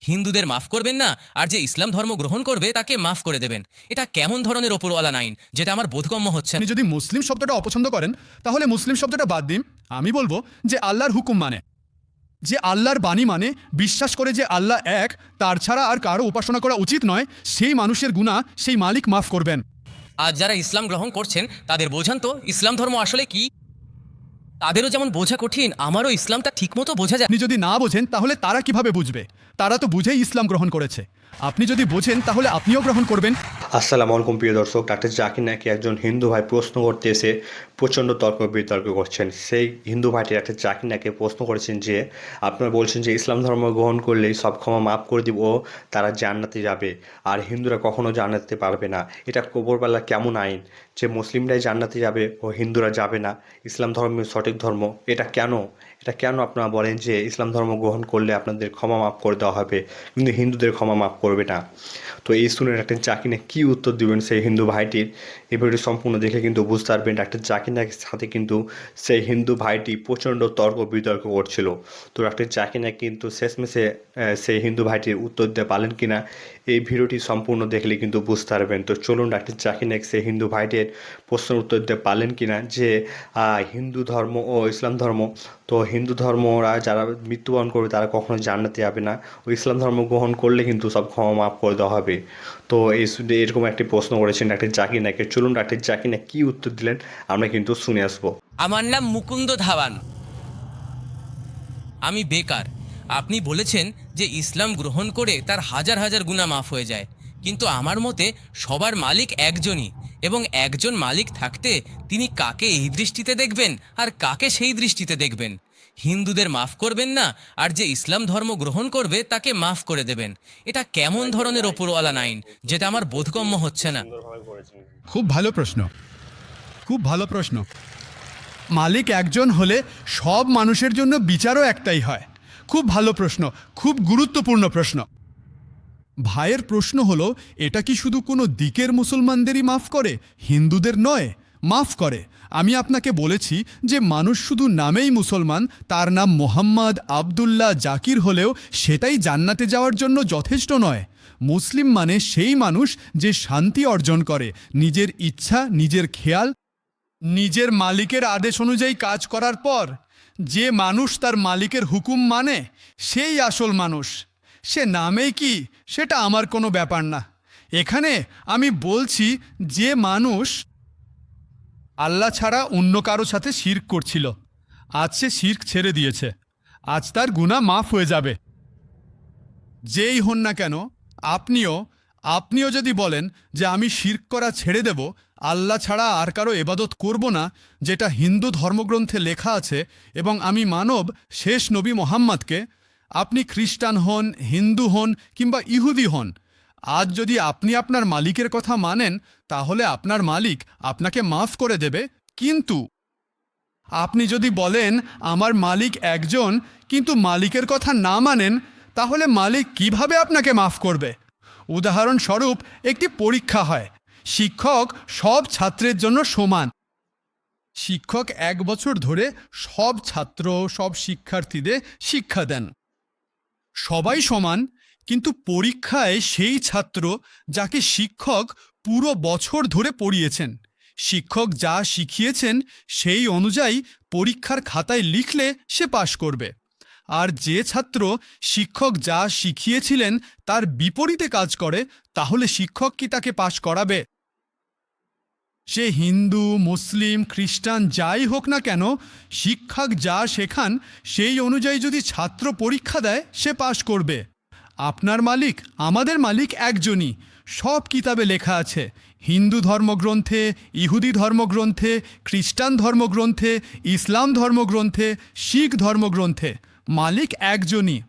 হিন্দুদের মাফ করবেন না, আর যে ইসলাম ধর্ম গ্রহণ করবে তাকে মাফ করে দেবেন। এটা কেমন ধরনের ওপরওয়ালা আইন, যেটা আমার বোধগম্য হচ্ছে না। আপনি যদি মুসলিম শব্দটা অপছন্দ করেন তাহলে মুসলিম শব্দটা বাদ দিন। আমি বলবো যে আল্লাহর হুকুম মানে, যে আল্লাহর বাণী মানে, বিশ্বাস করে যে আল্লাহ এক, তার ছাড়া আর কারো উপাসনা করা উচিত নয়, সেই মানুষের গুনাহ সেই মালিক মাফ করবেন। আজ যারা ইসলাম গ্রহণ করছেন তাদের বোঝান তো ইসলাম ধর্ম আসলে কি। তাদেরও যেমন বোঝা কঠিন, আমারও ইসলামটা ঠিকমতো বোঝা যায়। আপনি যদি না বোঝেন তাহলে তারা কিভাবে বুঝবে? তারা তো বুঝেই ইসলাম গ্রহণ করেছে। আপনি যদি বোঝেন তাহলে আপনিও গ্রহণ করবেন। আসসালামু আলাইকুম প্রিয় দর্শক, ডাক্তার জাকির নাকি একজন হিন্দু ভাই প্রশ্ন করতে এসে প্রচণ্ড তর্ক বিতর্ক করছেন। সেই হিন্দু ভাইটি ডাক্তার জাকির নাকি প্রশ্ন করেছেন যে আপনারা বলছেন যে ইসলাম ধর্ম গ্রহণ করলেই সব ক্ষমা মাফ করে দিব, তারা জান্নাতে যাবে, আর হিন্দুরা কখনো জান্নাতে পারবে না। এটা কবরবালা কেমন আইন যে মুসলিমরাই জান্নাতে যাবে ও হিন্দুরা যাবে না? ইসলাম ধর্মের সঠিক ধর্ম এটা কেন? এটা কেন আপনারা বলেন যে ইসলাম ধর্ম গ্রহণ করলে আপনাদের ক্ষমা মাফ করে দেওয়া হবে কিন্তু হিন্দুদের ক্ষমা মাফ করবে না? তো এই শুনে ডাক্তার জাকির নায়েক কী উত্তর দেবেন সেই হিন্দু ভাইটির, এই ভিডিওটি সম্পূর্ণ দেখে কিন্তু বুঝতে পারবেন। ডাক্তার জাকির নায়েকের সাথে কিন্তু সেই হিন্দু ভাইটি প্রচণ্ড তর্ক বিতর্ক করছিল। তো ডাক্তার জাকির নায়েক কিন্তু শেষমেশে সেই হিন্দু ভাইটির উত্তর দিতে পারলেন কিনা এই ভিডিওটি সম্পূর্ণ দেখলে কিন্তু বুঝতে পারবেন। তো চলুন ডাক্তার জাকির নায়েক সেই হিন্দু ভাইটির প্রশ্নের উত্তর দিতে পারলেন কিনা যে হিন্দু ধর্ম ও ইসলাম ধর্ম, তো হিন্দু ধর্মরা যারা মৃত্যুবরণ করবে তারা কখনো জান্নাতে যাবে না, ও ইসলাম ধর্ম গ্রহণ করলে কিন্তু সব ক্ষমা মাফ করে দেওয়া হবে। তো এরকম একটি প্রশ্ন করেছেন ডাক্তার জাকির নায়েক। চলুন ডাক্তার জাকির নায়েক কী উত্তর দিলেন আমরা কিন্তু শুনে আসবো। আমার নাম মুকুন্দ ধাওয়ান, আমি বেকার। আপনি বলেছেন যে ইসলাম গ্রহণ করে তার হাজার হাজার গুনাহ মাফ হয়ে যায়, কিন্তু আমার মতে সবার মালিক একজনই, এবং একজন মালিক থাকতে তিনি কাকে এই দৃষ্টিতে দেখবেন আর কাকে সেই দৃষ্টিতে দেখবেন। হিন্দুদের মাফ করবেন না, আর যে ইসলাম ধর্ম গ্রহণ করবে তাকে মাফ করে দেবেন। এটা কেমন ধরনের ওপরওয়ালা আইন, যেটা আমার বোধগম্য হচ্ছে না। খুব ভালো প্রশ্ন, খুব ভালো প্রশ্ন। মালিক একজন হলে সব মানুষের জন্য বিচারও একটাই হয়। খুব ভালো প্রশ্ন, খুব গুরুত্বপূর্ণ প্রশ্ন। ভাইয়ের প্রশ্ন হলো, এটা কি শুধু কোনো দিকের মুসলমানদেরই মাফ করে, হিন্দুদের নয়? মাফ করে। আমি আপনাকে বলেছি যে মানুষ শুধু নামেই মুসলমান, তার নাম মোহাম্মদ, আবদুল্লাহ, জাকির হলেও সেটাই জান্নাতে যাওয়ার জন্য যথেষ্ট নয়। মুসলিম মানে সেই মানুষ যে শান্তি অর্জন করে, নিজের ইচ্ছা, নিজের খেয়াল, নিজের মালিকের আদেশ অনুযায়ী কাজ করার পর যে মানুষ তার মালিকের হুকুম মানে, সেই আসল মানুষ। সে নামেই কি সেটা আমার কোনো ব্যাপার না। এখানে আমি বলছি যে মানুষ আল্লাহ ছাড়া অন্য কারো সাথে শিরক করছিল, আজ সে শিরক ছেড়ে দিয়েছে, আজ তার গুনাহ মাফ হয়ে যাবে। যেই হন না কেন, আপনিও যদি বলেন যে আমি শিরক করা ছেড়ে দেব, আল্লাহ ছাড়া আর কারো ইবাদত করব না, যেটা হিন্দু ধর্মগ্রন্থে লেখা আছে, এবং আমি মানব শেষ নবী মোহাম্মদকে, আপনি খ্রিস্টান হন, হিন্দু হন কিংবা ইহুদি হন, আজ যদি আপনি আপনার মালিকের কথা মানেন তাহলে আপনার মালিক আপনাকে মাফ করে দেবে। কিন্তু আপনি যদি বলেন আমার মালিক একজন কিন্তু মালিকের কথা না মানেন, তাহলে মালিক কিভাবে আপনাকে মাফ করবে? উদাহরণস্বরূপ, একটি পরীক্ষা হয়। শিক্ষক সব ছাত্রের জন্য সমান। শিক্ষক 1 বছর ধরে সব ছাত্র, সব শিক্ষার্থীদের শিক্ষা দেন। সবাই সমান, কিন্তু পরীক্ষায় সেই ছাত্র যাকে শিক্ষক পুরো বছর ধরে পড়িয়েছেন, শিক্ষক যা শিখিয়েছেন সেই অনুযায়ী পরীক্ষার খাতায় লিখলে সে পাশ করবে। আর যে ছাত্র শিক্ষক যা শিখিয়েছিলেন তার বিপরীতে কাজ করে, তাহলে শিক্ষক কি তাকে পাশ করাবে? সে হিন্দু, মুসলিম, খ্রিস্টান যাই হোক না কেন, শিক্ষক যা শেখান সেই অনুযায়ী যদি ছাত্র পরীক্ষা দেয়, সে পাশ করবে। আপনার মালিক, আমাদের মালিক একজনই। সব কিতাবে লেখা আছে, হিন্দু ধর্মগ্রন্থে, ইহুদি ধর্মগ্রন্থে, খ্রিস্টান ধর্মগ্রন্থে, ইসলাম ধর্মগ্রন্থে, শিখ ধর্মগ্রন্থে মালিক একজনই।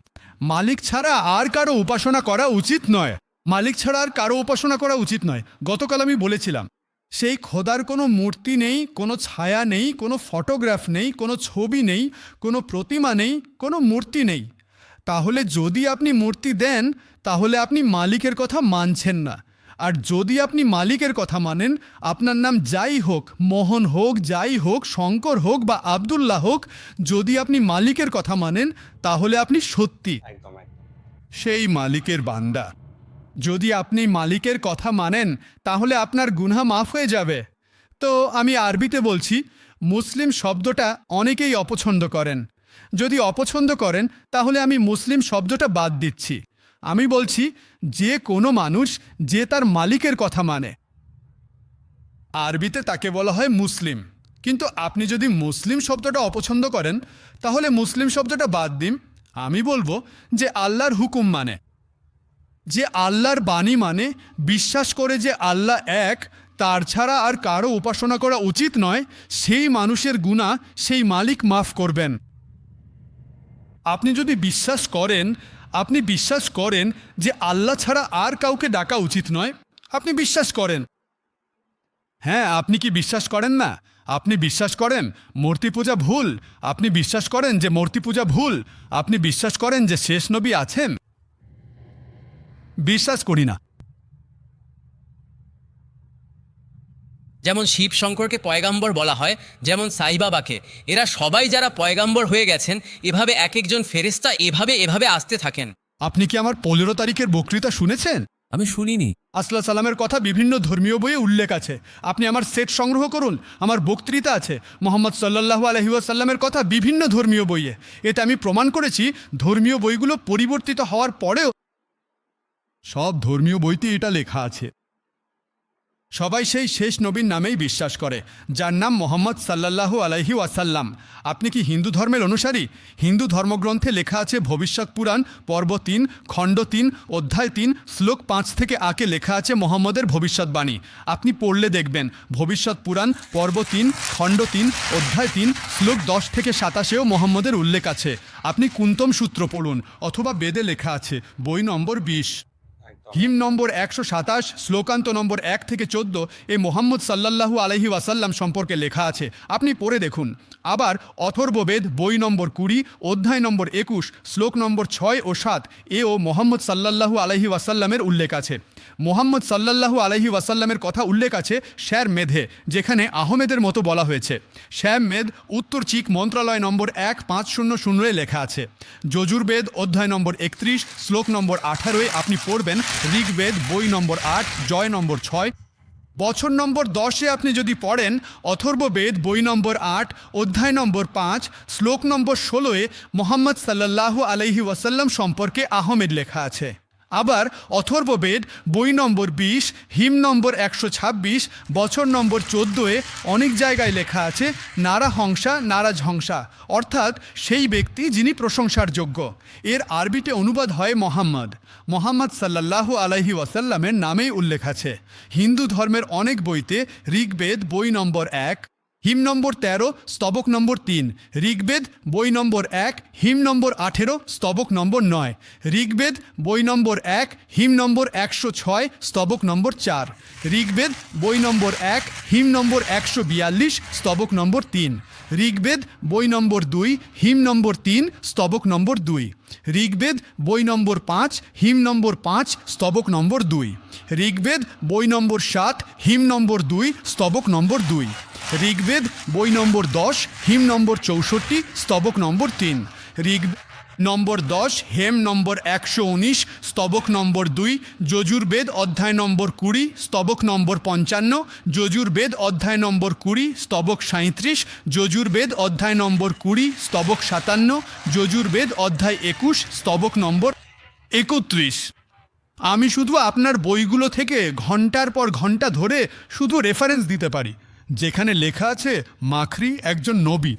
মালিক ছাড়া আর কারো উপাসনা করা উচিত নয়। মালিক ছাড়া আর কারো উপাসনা করা উচিত নয়। গতকাল আমি বলেছিলাম, সেই খোদার কোনো মূর্তি নেই, কোনো ছায়া নেই, কোনো ফটোগ্রাফ নেই, কোনো ছবি নেই, কোনো প্রতিমা নেই, কোনো মূর্তি নেই। তাহলে যদি আপনি মূর্তি দেন, তাহলে আপনি মালিকের কথা মানছেন না। আর যদি আপনি মালিকের কথা মানেন, আপনার নাম যাই হোক, মোহন হোক, যাই হোক, শঙ্কর হোক বা আবদুল্লাহ হোক, যদি আপনি মালিকের কথা মানেন, তাহলে আপনি সত্যি সেই মালিকের বান্দা। যদি আপনি মালিকের কথা মানেন তাহলে আপনার গুনাহ মাফ হয়ে যাবে। তো আমি আরবিতে বলছি, মুসলিম শব্দটা অনেকেই অপছন্দ করেন। যদি অপছন্দ করেন তাহলে আমি মুসলিম শব্দটা বাদ দিচ্ছি। আমি বলছি যে কোনো মানুষ যে তার মালিকের কথা মানে, আরবিতে তাকে বলা হয় মুসলিম। কিন্তু আপনি যদি মুসলিম শব্দটা অপছন্দ করেন তাহলে মুসলিম শব্দটা বাদ দিন। আমি বলবো যে আল্লাহর হুকুম মানে, যে আল্লাহর বাণী মানে, বিশ্বাস করে যে আল্লাহ এক, তার ছাড়া আর কারো উপাসনা করা উচিত নয়, সেই মানুষের গুনাহ সেই মালিক মাফ করবেন। আপনি যদি আপনি বিশ্বাস করেন যে আল্লাহ ছাড়া আর কাউকে ডাকা উচিত নয়, আপনি বিশ্বাস করেন। হ্যাঁ, আপনি কি বিশ্বাস করেন না? আপনি বিশ্বাস করেন মূর্তি পূজা ভুল? আপনি বিশ্বাস করেন যে মূর্তি পূজা ভুল? আপনি বিশ্বাস করেন যে শেষ নবী আছেন? বিশ্বাস করি না। যেমন শিব শঙ্করকে পয়গাম্বর বলা হয়, যেমন সাইবাবাকে, এরা সবাই যারা পয়গাম্বর হয়ে গেছেন, এভাবে এক একজন ফেরেশতা এভাবে আসতে থাকেন। আপনি কি আমার 15 তারিখের বক্তৃতা শুনেছেন? আমি শুনিনি। আসলা সালামের কথা বিভিন্ন ধর্মীয় বইয়ে উল্লেখ আছে। আপনি আমার সেট সংগ্রহ করুন, আমার বক্তৃতা আছে মোহাম্মদ সাল্লাল্লাহু আলাইহি ওয়াসাল্লামের কথা বিভিন্ন ধর্মীয় বইয়ে। এতে আমি প্রমাণ করেছি ধর্মীয় বইগুলো পরিবর্তিত হওয়ার পরেও সব ধর্মীয় বইতে এটা লেখা আছে। সবাই সেই শেষ নবীর নামেই বিশ্বাস করে, যার নাম মোহাম্মদ সাল্লাল্লাহু আলাইহি ওয়াসাল্লাম। আপনি কি হিন্দু ধর্মের অনুসারী? হিন্দু ধর্মগ্রন্থে লেখা আছে ভবিষ্যৎ পুরাণ পর্ব 3 খণ্ড 3 অধ্যায় 3 শ্লোক 5 থেকে আকে লেখা আছে মোহাম্মদের ভবিষ্যৎবাণী। আপনি পড়লে দেখবেন ভবিষ্যৎ পুরাণ পর্ব 3 খণ্ড 3 অধ্যায় 3 শ্লোক 10 থেকে 27-এও মোহাম্মদের উল্লেখ আছে। আপনি কুন্তম সূত্র পড়ুন, অথবা বেদে লেখা আছে বই নম্বর 20 হিম নম্বর 127 শ্লোকান্ত নম্বর 1 থেকে 14 এ মোহাম্মদ সাল্লাল্লাহু আলাইহি ওয়াসাল্লাম সম্পর্কে লেখা আছে। আপনি পড়ে দেখুন। আবার অথর্ববেদ বই নম্বর 20 অধ্যায় নম্বর 21 শ্লোক নম্বর 6 ও 7 এও মোহাম্মদ সাল্লাল্লাহু আলাইহি ওয়াসাল্লামের উল্লেখ আছে। মোহাম্মদ সাল্লাল্লাহু আলাইহি ওয়াসাল্লামের কথা উল্লেখ আছে শ্যার মেধে, যেখানে আহমেদের মতো বলা হয়েছে। শ্যাম মেদ উত্তর চিক মন্ত্রালয় নম্বর 1500 লেখা আছে। যজুর্বেদ অধ্যায় নম্বর 31 শ্লোক নম্বর 18 আপনি পড়বেন। ঋগ্বেদ বই নম্বর 8 জয় নম্বর 6 বছর নম্বর 10-এ আপনি যদি পড়েন অথর্ববেদ বই নম্বর 8 অধ্যায় নম্বর 5 শ্লোক নম্বর 16-এ মোহাম্মদ সাল্লাল্লাহু আলাইহি ওয়াসাল্লাম সম্পর্কে আহমেদ লেখা আছে। আবার অথর্ববেদ বই নম্বর 20 হিম নম্বর 126 বছর নম্বর 14-এ অনেক জায়গায় লেখা আছে নারাহংসা নারাজহংসা, অর্থাৎ সেই ব্যক্তি যিনি প্রশংসার যোগ্য। এর আরবিতে অনুবাদ হয় মোহাম্মদ সাল্লাল্লাহু আলাইহি ওয়াসাল্লামের নামেই উল্লেখ আছে। হিন্দু ধর্মের অনেক বইতে ঋগ্বেদ বই নম্বর 1 হিম নম্বর 13 স্তবক নম্বর 3, ঋগ্বেদ বই নম্বর 1 হিম নম্বর 18 স্তবক নম্বর 9, ঋগ্বেদ বই নম্বর 1 হিম নম্বর 106 স্তবক নম্বর 4, ঋগ্বেদ বই নম্বর 1 হিম নম্বর 142 স্তবক নম্বর 3, ঋগ্বেদ বই নম্বর 2 হিম নম্বর 3 স্তবক নম্বর 2, ঋগ্বেদ বই নম্বর 5 হিম নম্বর 5 স্তবক নম্বর 2, ঋগ্বেদ বই নম্বর 7 হিম নম্বর 2 স্তবক নম্বর 2, ঋগ্বেদ বই নম্বর 10 হিম নম্বর 64 স্তবক নম্বর 3, ঋগ নম্বর 10 হেম নম্বর 119 স্তবক নম্বর 2, যজুর্বেদ অধ্যায় নম্বর 20 স্তবক নম্বর 55, যজুর্বেদ অধ্যায় নম্বর 20 স্তবক 37, যজুর্বেদ অধ্যায় নম্বর 20 স্তবক 57, যজুর্বেদ অধ্যায় 21 স্তবক নম্বর 31। আমি শুধু আপনার বইগুলো থেকে ঘন্টার পর ঘন্টা ধরে শুধু রেফারেন্স দিতে পারি যেখানে লেখা আছে মাখরি একজন নবী।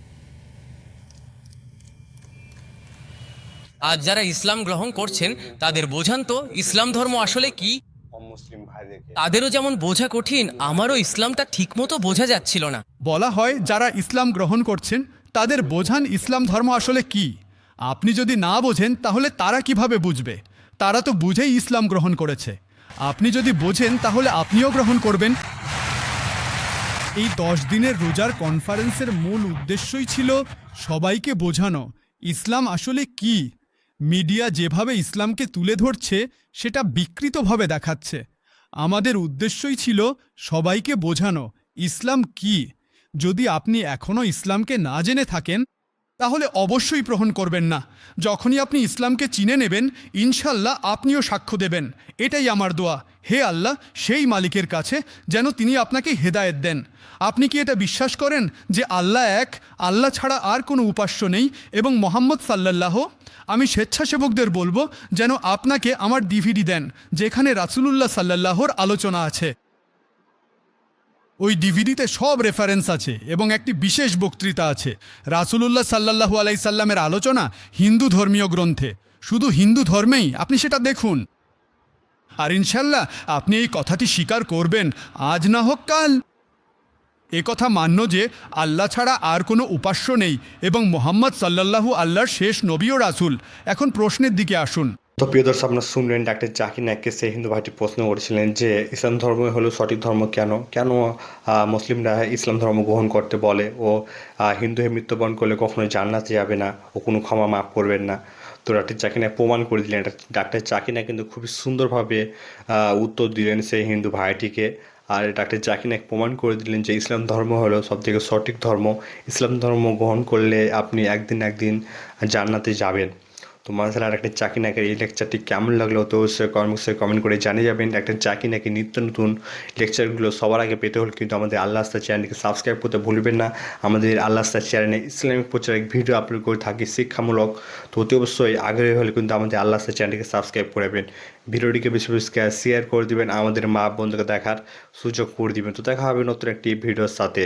আজ যারা ইসলাম গ্রহণ করছেন তাদের বোঝান তো ইসলাম ধর্ম আসলে কি। মুসলিম ভাইদেরকে তাদেরও যেমন বোঝা কঠিন, আমারও ইসলামটা ঠিকমতো বোঝা যাচ্ছিল না। বলা হয় যারা ইসলাম গ্রহণ করছেন তাদের বোঝান ইসলাম ধর্ম আসলে কি। আপনি যদি না বোঝেন তাহলে তারা কিভাবে বুঝবে? তারা তো বুঝেই ইসলাম গ্রহণ করেছে। আপনি যদি বোঝেন তাহলে আপনিও গ্রহণ করবেন। এই 10 দিনের রোজার কনফারেন্সের মূল উদ্দেশ্যই ছিল সবাইকে বোঝানো ইসলাম আসলে কি। মিডিয়া যেভাবে ইসলামকে তুলে ধরছে সেটা বিকৃতভাবে দেখাচ্ছে। আমাদের উদ্দেশ্যই ছিল সবাইকে বোঝানো ইসলাম কি। যদি আপনি এখনও ইসলামকে না জেনে থাকেন তাহলে অবশ্যই গ্রহণ করবেন না। যখনই আপনি ইসলামকে চিনে নেবেন, ইনশাল্লাহ আপনিও সাক্ষ্য দেবেন, এটাই আমার দোয়া, হে আল্লাহ সেই মালিকের কাছে যেন তিনি আপনাকে হেদায়েত দেন। আপনি কি এটা বিশ্বাস করেন যে আল্লাহ এক, আল্লাহ ছাড়া আর কোনো উপাস্য নেই, এবং মোহাম্মদ সাল্লাল্লাহ? আমি স্বেচ্ছাসেবকদের বলবো যেন আপনাকে আমার ডিভিডি দেন, যেখানে রাসূলুল্লাহ সাল্লাল্লাহর আলোচনা আছে। ওই ডিভিডিতে সব রেফারেন্স আছে এবং একটি বিশেষ বক্তৃতা আছে। রাসূলুল্লাহ সাল্লাল্লাহু আলাইহি সাল্লামের আলোচনা হিন্দু ধর্মীয় গ্রন্থে। শুধু হিন্দু ধর্মেই আপনি সেটা দেখুন, আর ইনশাল্লাহ আপনি এই কথাটি স্বীকার করবেন, আজ না হোক কাল। এ কথা মান্য যে আল্লাহ ছাড়া আর কোনো উপাস্য নেই এবং মোহাম্মদ সাল্লাল্লাহু আল্লাহর শেষ নবী ও রাসূল। এখন প্রশ্নের দিকে আসুন। তো প্রিয় দর্শক, আপনারা শুনলেন ডাক্তার জাকির নায়েককে সেই হিন্দু ভাইটি প্রশ্ন করেছিলেন যে ইসলাম ধর্ম হলো সঠিক ধর্ম কেন কেন মুসলিমরা ইসলাম ধর্ম গ্রহণ করতে বলে, ও হিন্দু হয়ে মৃত্যুবরণ করলে কখনোই জান্নাতে যাবে না, ও কোনো ক্ষমা মাফ করবেন না। তো ডাক্তার জাকির নায়েক প্রমাণ করে দিলেন। ডাক্তার জাকির নায়েক কিন্তু খুবই সুন্দরভাবে উত্তর দিলেন সেই হিন্দু ভাইটিকে। আর ডাক্তার জাকির নায়েক প্রমাণ করে দিলেন যে ইসলাম ধর্ম হলো সবথেকে সঠিক ধর্ম। ইসলাম ধর্ম গ্রহণ করলে আপনি একদিন জান্নাতে যাবেন। তো মাসাল্লাহ ডাক্তার জাকির নায়েকের এই লেকচারটি কেমন লাগলো তো অবশ্যই কমেন্ট করে জানিয়ে যাবেন। ডাক্তার জাকির নায়েকের নিত্য নতুন লেকচারগুলো সবার আগে পেতে হলে কিন্তু আমাদের আল্লাহ আস্তা চ্যানেলকে সাবস্ক্রাইব করতে ভুলবেন না। আমাদের আল্লাহ আস্তা চ্যানেলে ইসলামিক প্রচারিক ভিডিও আপলোড করে থাকি শিক্ষামূলক। তো অতি অবশ্যই আগ্রহী হলে কিন্তু আমাদের আল্লাহ আস্তা চ্যানেলকে সাবস্ক্রাইব করবেন। ভিডিওটিকে বেশি বেশি শেয়ার করে দিবেন, আমাদের মা বন্ধুকে দেখার সুযোগ করে দিবেন। তো দেখা হবে নতুন একটি ভিডিওর সাথে।